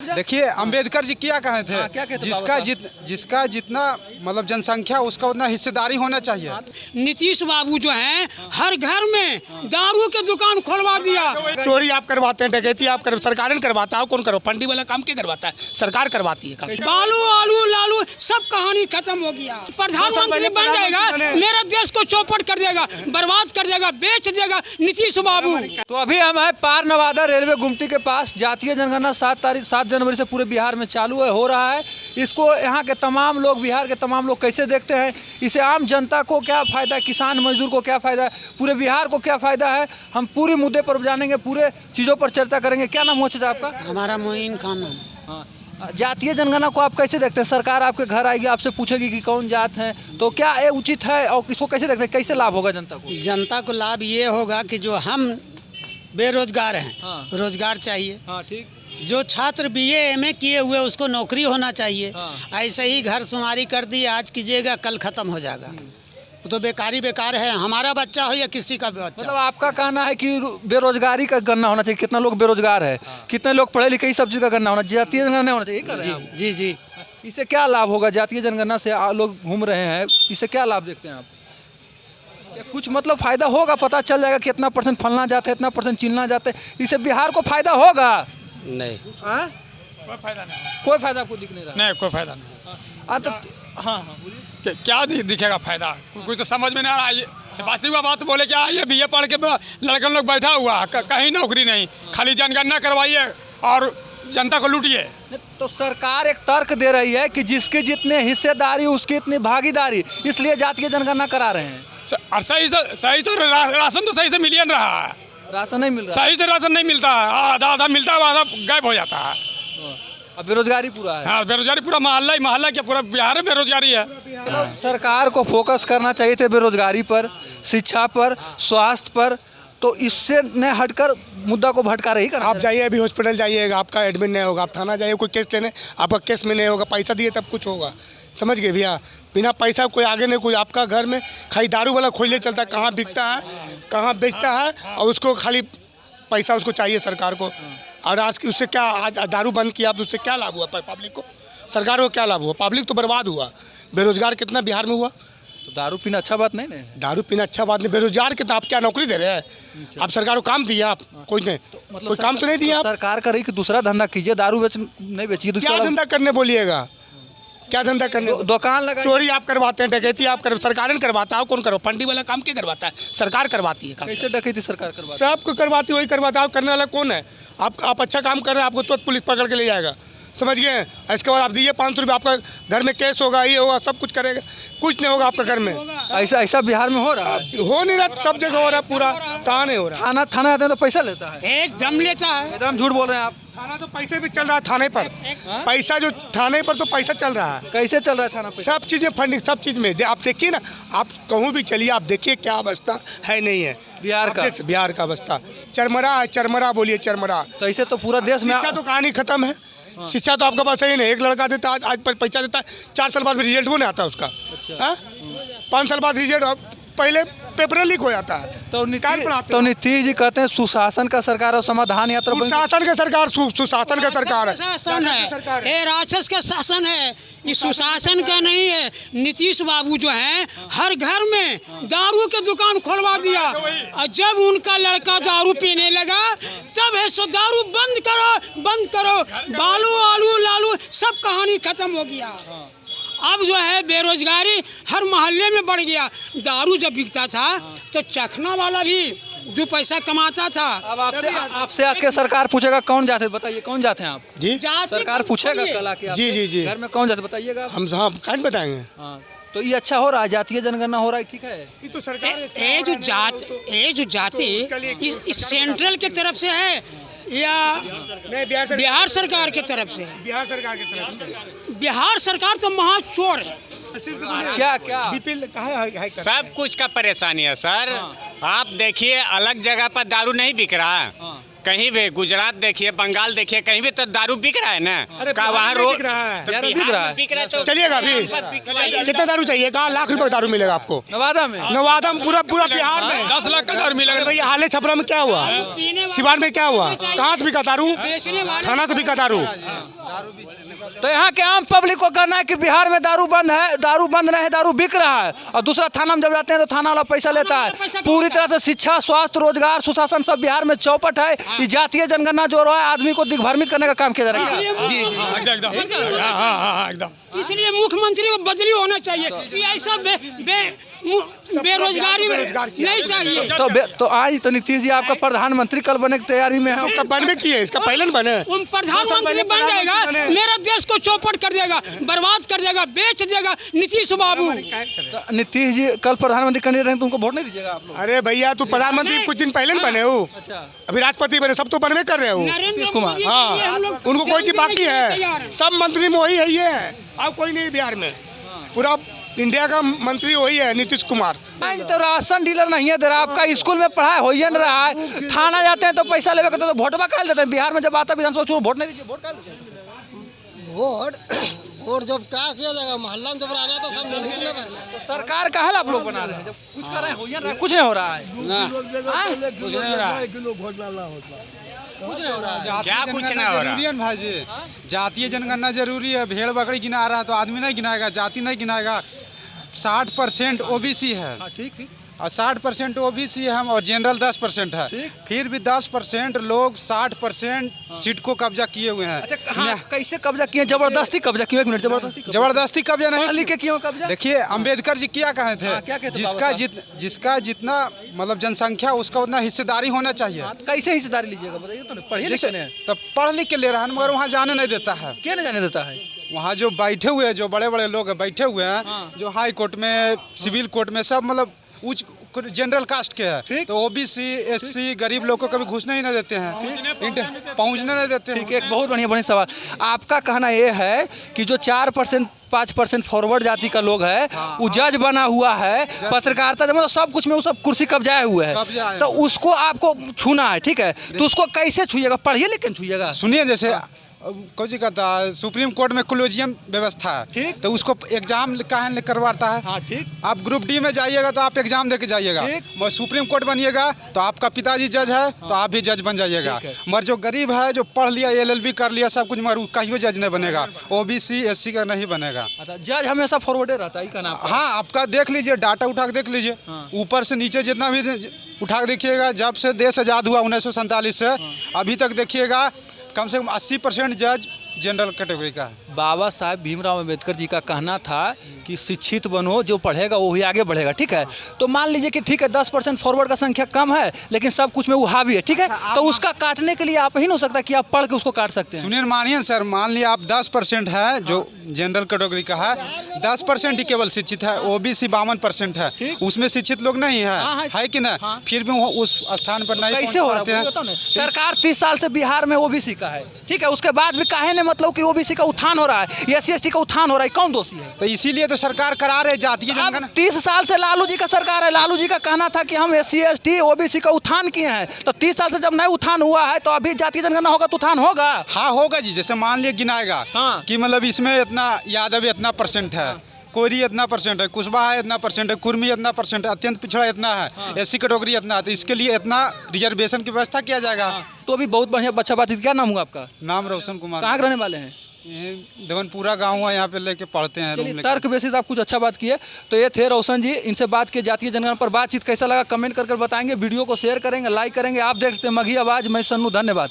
देखिए अंबेडकर जी क्या कहे थे, क्या कहते जिसका जितना मतलब जनसंख्या उसका उतना हिस्सेदारी होना चाहिए। नीतीश बाबू जो हैं हर घर में दारू की दुकान खोलवा दिया। चोरी आप करवाते हैं, डकैती आप कर, सरकार करवाता है, कौन करो? फंडी वाला काम क्या करवाता है? सरकार करवाती है। बालू आलू लालू सब कहानी खत्म हो गया। प्रधानमंत्री बन जाएगा, मेरे देश को चौपट कर देगा, बर्बाद कर देगा, बेच देगा नीतीश बाबू। तो अभी हम है पार नवादा रेलवे गुमटी के पास। जातीय जनगणना 7 जनवरी से पूरे बिहार में चालू है, हो रहा है। इसको यहाँ के तमाम लोग, बिहार के तमाम लोग कैसे देखते हैं, इसे आम जनता को क्या फ़ायदा है, किसान मजदूर को क्या फ़ायदा है, पूरे बिहार को क्या फ़ायदा है, हम पूरे मुद्दे पर जानेंगे, पूरे चीज़ों पर चर्चा करेंगे। क्या नाम हो चाचा आपका? हमारा मोइन खान नाम। हाँ, जातीय जनगणना को आप कैसे देखते हैं? सरकार आपके घर आएगी, आपसे पूछेगी कि कौन जात है, तो क्या ये उचित है और इसको कैसे देखते हैं, कैसे लाभ होगा जनता को? जनता को लाभ ये होगा कि जो हम बेरोजगार हैं, हाँ। रोजगार चाहिए। हाँ ठीक। जो छात्र BA MA किए हुए उसको नौकरी होना चाहिए। हाँ। ऐसे ही घर शुमारी कर दी, आज कीजिएगा कल खत्म हो जाएगा। तो बेकारी बेकार है, हमारा बच्चा हो या किसी का भी बच्चा। मतलब आपका कहना है कि बेरोजगारी का गणना होना चाहिए, कितना लोग बेरोजगार है, कितने लोग पढ़े लिखे, सब चीज़ का गणना होना चाहिए, जातीय जनगणना होना चाहिए। कर रहे हैं आप? जी जी। इससे क्या लाभ होगा? जातीय जनगणना से लोग घूम रहे हैं, इससे क्या लाभ देखते हैं आप? क्या कुछ मतलब फायदा होगा? पता चल जाएगा कि इतना % फलना जाता है, इतना % चिलना जाता है, इससे बिहार को फायदा होगा? नहीं, हाँ? कोई फायदा नहीं। कोई फायदा आपको दिख नहीं रहा? नहीं, कोई फायदा नहीं। तो हाँ हाँ बोलिए। क्या दिखेगा फायदा? कुछ तो समझ में नहीं आ रहा है। बासी हुआ बात बोले क्या, ये BA पढ़ के लड़कन लोग बैठा हुआ, कहीं नौकरी नहीं, खाली जनगणना करवाइए और जनता को लूटिए। तो सरकार एक तर्क दे रही है कि जिसकी जितने हिस्सेदारी उसकी इतनी भागीदारी, इसलिए जातीय जनगणना करा रहे हैं। और सही तो राशन तो सही से मिल नहीं रहा है। राशन नहीं मिल रहा, सही से राशन नहीं मिलता है, आधा मिलता है, आधा गायब हो जाता है। अब बेरोजगारी पूरा है। हाँ, बेरोजगारी पूरा मोहल्ला क्या पूरा बिहार में बेरोजगारी है। सरकार को फोकस करना चाहिए थे बेरोजगारी पर, शिक्षा पर, स्वास्थ्य पर, तो इससे न हटकर मुद्दा को भटका रही कर। आप जाइए अभी हॉस्पिटल जाइएगा, आपका एडमिट नहीं होगा। आप थाना जाइए, कोई केस लेने, आपका केस में नहीं होगा, पैसा दिए तब कुछ होगा। समझ गए भैया? बिना पैसा कोई आगे नहीं, कोई आपका घर में खाली दारू वाला खोलने चलता है, कहाँ बिकता है, कहाँ बेचता है, और उसको खाली पैसा उसको चाहिए सरकार को। और आज की उससे क्या, आज दारू बंद किया तो उससे क्या लाभ हुआ पब्लिक को? सरकार को क्या लाभ हुआ? पब्लिक तो बर्बाद हुआ। बेरोजगार कितना बिहार में हुआ? तो दारू पीना अच्छा बात नहीं ना? दारू पीना अच्छा बात नहीं, बेरोजगार कितना। आप क्या नौकरी दे रहे हैं? आप सरकार को काम दिया? आप कोई नहीं, कोई काम तो नहीं दिया। सरकार कर रही कि दूसरा धंधा कीजिए, दारू नहीं बेचिए। क्या धंधा करने बोलिएगा? क्या धंधा करने? दुकान लगा। चोरी आप करवाते हैं, डकैती आप कर, सरकार करवाता है, कौन करो? फंडी वाला काम क्या करवाता है? सरकार करवाती है। कैसे डकैती सरकार करवाती? सबको करवाती, वही करवाता है। करने वाला कौन है? आप अच्छा काम कर रहे हैं, आपको तुरंत पुलिस पकड़ के ले जाएगा। समझ गए? इसके बाद आप दीजिए 500 रुपये, आपका घर में केस होगा, ये होगा, सब कुछ करेगा, कुछ नहीं होगा आपका घर में। ऐसा बिहार में हो रहा है? हो नहीं रहा, सब जगह हो रहा है, पूरा कहाँ नहीं हो रहा। थाना आते हैं तो पैसा लेता है, एकदम लेता है। एकदम झूठ बोल रहे हैं आप। थाना तो पैसे भी चल रहा है, थाने पर पैसा, जो थाने पर तो पैसा चल रहा है। कैसे चल रहा है थाना? सब चीज़ें फंडिंग, सब चीज़ में आप देखिए ना, आप कहूँ भी चलिए, आप देखिए क्या अवस्था है, नहीं है बिहार का? बिहार का अवस्था चरमरा है, चरमरा बोलिए, चरमरा। तो ऐसे तो पूरा देश में शिक्षा तो कहानी खत्म है। शिक्षा तो आपका पास ही नहीं। एक लड़का देता है आज पैसा देता है, 4 साल बाद में रिजल्ट वो नहीं आता उसका। 5 साल बाद रिजल्ट, पहले पेपर लीक हो जाता है। तो नीतीश जी कहते हैं सुशासन का सरकार और समाधान यात्रा। सुशासन का सरकार, सुशासन का सरकार है। शासन है, ये राक्षस का शासन है, ये सुशासन का नहीं है। नीतीश बाबू जो हैं हर घर में दारू की दुकान खोलवा दिया, और जब उनका लड़का दारू पीने लगा तब है सो दारू बंद करो, बंद करो, बालू आलू लालू सब कहानी खत्म हो गया। अब जो है बेरोजगारी हर मोहल्ले में बढ़ गया। दारू जब बिकता था तो चखना वाला भी 2 पैसा कमाता था। अब आपसे आके सरकार पूछेगा कौन जाते हैं, बताइए कौन जाते हैं आप? जी, सरकार पूछेगा कल आके जी जी जी, घर में कौन जाते बताइएगा आप? हम कहाँ बताएंगे? हाँ, तो ये अच्छा हो रहा है, जातीय जनगणना हो रहा है, ठीक है। ये तो सरकार, ये जो जाति इस सेंट्रल की तरफ से है या बिहार सरकार की तरफ से? बिहार सरकार की तरफ से। बिहार सरकार तो महाचोर है। क्या सब कुछ का परेशानी है सर। आप देखिए, अलग जगह पर दारू नहीं बिक रहा है, कहीं भी गुजरात देखिए, बंगाल देखिए, कहीं भी तो दारू बिक रहा है ना। अरे का वहाँ रोड बिक रहा है, तो बिहार में बिहार बिक रहा है। तो चलिएगा अभी कितना दारू चाहिए? कहाँ लाख रुपए का दारू मिलेगा आपको? नवादा में नवादा में पूरा बिहार में 10 लाख का दारू अरे मिलेगा। भैया हाले छपरा में क्या हुआ? सिवान में क्या हुआ? कहाँ से बिका दारू? थाना से बिका दारू। तो यहाँ के आम पब्लिक को कहना है कि बिहार में दारू बंद है, दारू बंद नहीं है, दारू बिक रहा है। और दूसरा थाना में जब जाते हैं तो थाना वाला पैसा लेता है। पूरी तरह से शिक्षा, स्वास्थ्य, रोजगार, सुशासन सब बिहार में चौपट है। ये जातीय जनगणना जो रहा है आदमी को दिग्भ्रमित करने का काम किया जा रहा है। जी एकदम। हाँ, एकदम। इसलिए मुख्यमंत्री को बदली होना चाहिए। ये ऐसा बेरोजगारी नहीं चाहिए। तो आज तो नीतीश जी आपका प्रधानमंत्री कल बनने की तैयारी में है। कब बनवे किए? इसका पहले न बने। उन प्रधानमंत्री बन जाएगा, मेरा देश को चौपट कर देगा, बर्बाद कर देगा, बेच देगा नीतीश बाबू। तो नीतीश जी कल प्रधानमंत्री कैंडिडेट हैं, तुमको वोट नहीं दीजिएगा आप लोग? अरे भैया तू प्रधानमंत्री कुछ दिन पहले न बने हो, अच्छा, अभी राष्ट्रपति बने, सब तो बनवे कर रहे हो। नरेंद्र कुमार। मोदी हाँ, उनको कोई चीज बाकी है? सब मंत्री में वही है, ये है। अब कोई नहीं बिहार में, पूरा इंडिया का मंत्री वही है, नीतीश कुमार। नहीं तो राशन डीलर नहीं है दे रहा, आपका स्कूल में पढ़ाई हो ही नहीं रहा है। थाना जाते हैं तो पैसा लेवे करते तो वोटवा काल देते हैं। बिहार में जब आता विधानसभा चुनाव वोट नहीं दीजिए, वोट काल देते हैं। वोट जब क्या किया जाएगा, मोहल्ला में जब रहना है तो सब मिल ही के रहना। तो सरकार का हल आप लोग बना रहे हैं, जब कुछ कर रहे हैं हो ही नहीं रहा है, कुछ नहीं हो रहा है। कुछ नहीं हो रहा है। क्या कुछ नहीं हो रहा? जरूरी है ना भाई जी, जातीय जनगणना जरूरी है। भेड़ बकरी गिना रहा है तो आदमी नहीं गिनाएगा, जाति नहीं गिनाएगा। 60% ओबीसी है ठीक और 60% ओबीसी है हम, और जनरल 10% है। फिर भी 10% लोग 60% सीट को कब्जा किए हुए हैं। अच्छा हाँ, कैसे कब्जा किए? जबरदस्ती कब्जा किए? 1 मिनट, जबरदस्ती कब्जा नहीं लिख के क्यों कब्जा? देखिए अम्बेडकर जी क्या कहे थे, हाँ, क्या कहते थे जिसका जितना मतलब जनसंख्या उसका उतना हिस्सेदारी होना चाहिए। हाँ, तो कैसे हिस्सेदारी लीजिएगा बताइए तो? पढ़िए लिखे नहीं तब पढ़ लिख के ले रहा है मगर वहाँ जाने नहीं देता है। क्या नहीं जाने देता है? वहाँ जो बैठे हुए हैं, जो बड़े बड़े लोग बैठे हुए हैं, हाँ। जो हाई कोर्ट में, सिविल कोर्ट में, सब मतलब उच्च जनरल कास्ट के हैं, तो ओबीसी, एससी, गरीब लोग को कभी घुसने ही नहीं देते हैं, पहुँचने नहीं देते हैं। ठीक है, एक बहुत बढ़िया सवाल। आपका कहना ये है कि जो 4% 5% फॉरवर्ड जाति का लोग है, वो जज बना हुआ है, पत्रकारिता मतलब सब कुछ में वो सब कुर्सी कब्जाए हुए है, तो उसको आपको छूना है, ठीक है? तो उसको कैसे छूइएगा? पढ़िए लेकिन छूइएगा। सुनिए, जैसे कौन सी कहता है, सुप्रीम कोर्ट में कोलोजियम व्यवस्था है, ठीक। तो उसको एग्जाम काहे करवाता है? हाँ ठीक। आप ग्रुप डी में जाइएगा तो आप एग्जाम देके जाइएगा, मगर सुप्रीम कोर्ट बनिएगा तो आपका पिताजी जज है, तो आप भी जज बन जाइएगा। मगर जो गरीब है, जो पढ़ लिया, LLB कर लिया सब कुछ, मगर कहीं जज नहीं बनेगा, ओबीसी एससी का नहीं बनेगा। अच्छा, जज हमेशा फॉरवर्डे रहता है का नाम? हाँ, आपका देख लीजिए, डाटा उठा के देख लीजिए, ऊपर से नीचे जितना भी उठा के देखिएगा, जब से देश आज़ाद हुआ 1947 से अभी तक देखिएगा, कम से कम 80% जज जनरल कैटेगरी का है। बाबा साहब भीमराव अम्बेडकर जी का कहना था कि शिक्षित बनो, जो पढ़ेगा वो ही आगे बढ़ेगा, ठीक है? तो मान लीजिए कि ठीक है 10% फॉरवर्ड का संख्या कम है, लेकिन सब कुछ में वो हावी है, ठीक है? तो उसका काटने के लिए आप ही नहीं हो सकता कि आप पढ़ के उसको काट सकते हैं? सुनिए, मानिए सर, मान लिया आप 10% है जो जनरल कैटेगरी का है, 10% ही केवल शिक्षित है, ओबीसी 52% है, उसमें शिक्षित लोग नहीं है कि ना? फिर भी वो उस स्थान पर नहीं कैसे हो रहा है? सरकार 30 साल से बिहार में ओबीसी का है, ठीक है? उसके बाद भी काहे ने मतलब कि ओबीसी का उत्थान हो रहा है, SC/ST का उत्थान हो रहा है, कौन दोषी है? तो इसीलिए तो सरकार करा रहे जातीय जनगणना। 30 साल से लालू जी का सरकार है, लालू जी का कहना था कि हम SC/ST OBC का उत्थान किए हैं, तो 30 साल से जब नहीं उत्थान हुआ है तो अभी जातीय जनगणना होगा तो उत्थान होगा? हाँ होगा जी, जैसे मान लिया गिनाएगा कि मतलब इसमें इतना यादव इतना % है, कोयरी इतना % है, कुशवाहा है इतना % है, कुर्मी इतना % है, अत्यंत पिछड़ा इतना है, SC कैटेगरी इतना है, तो इसके लिए इतना रिजर्वेशन की व्यवस्था किया जाएगा। तो अभी बहुत बढ़िया, अच्छा बातचीत। क्या नाम हुआ आपका? नाम रोशन कुमार। कहाँ के रहने वाले हैं? देवनपुरा गाँव है, यहाँ पे लेके पढ़ते हैं। चलिए, तर्क बेसिस आप कुछ अच्छा बात किए। तो ये थे रोशन जी, इनसे बात किए जातीय जनगणना पर। बातचीत कैसा लगा कमेंट करके बताएंगे, वीडियो को शेयर करेंगे, लाइक करेंगे। आप देखते हैं मघी आवाज़, मैं सन्नू, धन्यवाद।